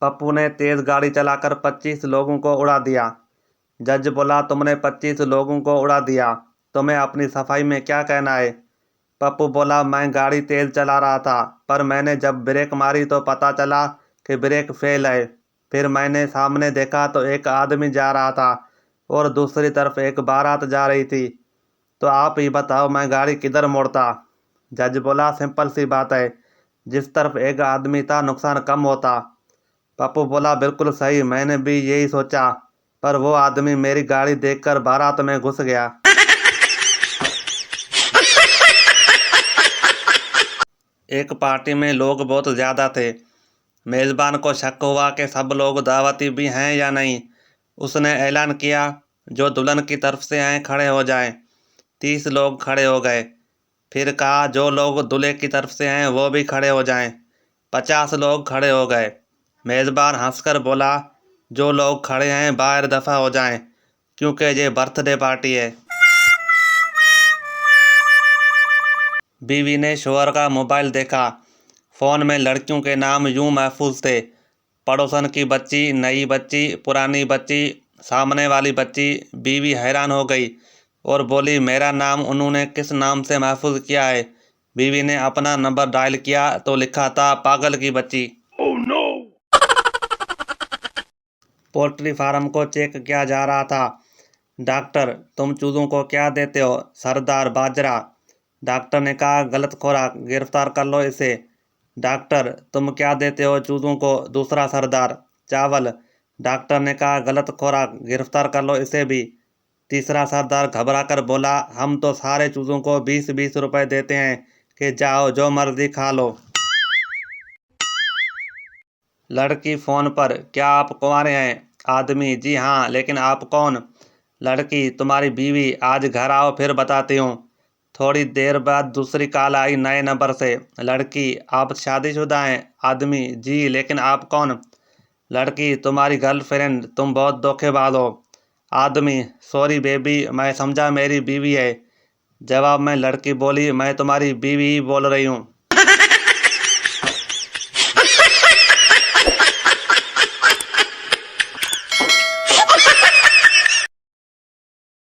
पप्पू ने तेज गाड़ी चलाकर 25 लोगों को उड़ा दिया। जज बोला, तुमने 25 लोगों को उड़ा दिया, तुम्हें अपनी सफाई में क्या कहना है? पप्पू बोला, मैं गाड़ी तेज चला रहा था, पर मैंने जब ब्रेक मारी तो पता चला कि ब्रेक फेल है। फिर मैंने सामने देखा तो एक आदमी जा रहा था और दूसरी तरफ एक बारात जा रही थी। तो आप ही बताओ, मैं गाड़ी किधर मोड़ता? जज बोला, सिंपल सी बात है, जिस तरफ एक आदमी था नुकसान कम होता। पप्पू बोला, बिल्कुल सही, मैंने भी यही सोचा, पर वो आदमी मेरी गाड़ी देखकर बारात में घुस गया। एक पार्टी में लोग बहुत ज़्यादा थे। मेज़बान को शक हुआ कि सब लोग दावती भी हैं या नहीं। उसने ऐलान किया, जो दुल्हन की तरफ से आए खड़े हो जाएं। 30 लोग खड़े हो गए। फिर कहा, जो लोग दूल्हे की तरफ से हैं वो भी खड़े हो जाएं। 50 लोग खड़े हो गए। मेज़बान हंसकर बोला, जो लोग खड़े हैं बाहर दफ़ा हो जाएं, क्योंकि ये बर्थडे पार्टी है। बीवी ने शोहर का मोबाइल देखा। फ़ोन में लड़कियों के नाम यूं महफूज थे, पड़ोसन की बच्ची, नई बच्ची, पुरानी बच्ची, सामने वाली बच्ची। बीवी हैरान हो गई और बोली, मेरा नाम उन्होंने किस नाम से महफूज किया है? बीवी ने अपना नंबर डायल किया तो लिखा था, पागल की बच्ची। Oh no! पोल्ट्री फार्म को चेक किया जा रहा था। डॉक्टर, तुम चूजों को क्या देते हो? सरदार, बाजरा। डॉक्टर ने कहा, गलत खुराक, गिरफ्तार कर लो इसे। डॉक्टर, तुम क्या देते हो चूजों को? दूसरा सरदार, चावल। डॉक्टर ने कहा, गलत खुराक, गिरफ्तार कर लो इसे भी। तीसरा सरदार घबराकर बोला, हम तो सारे चूजों को 20-20 रुपए देते हैं कि जाओ जो मर्जी खा लो। लड़की फ़ोन पर, क्या आप कुंवारे हैं? आदमी, जी हाँ, लेकिन आप कौन? लड़की, तुम्हारी बीवी, आज घर आओ फिर बताती हूँ। थोड़ी देर बाद दूसरी कॉल आई नए नंबर से। लड़की, आप शादीशुदा हैं? आदमी, जी, लेकिन आप कौन? लड़की, तुम्हारी गर्लफ्रेंड, तुम बहुत धोखेबाज हो। आदमी, सॉरी बेबी, मैं समझा मेरी बीवी है। जवाब में लड़की बोली, मैं तुम्हारी बीवी ही बोल रही हूँ।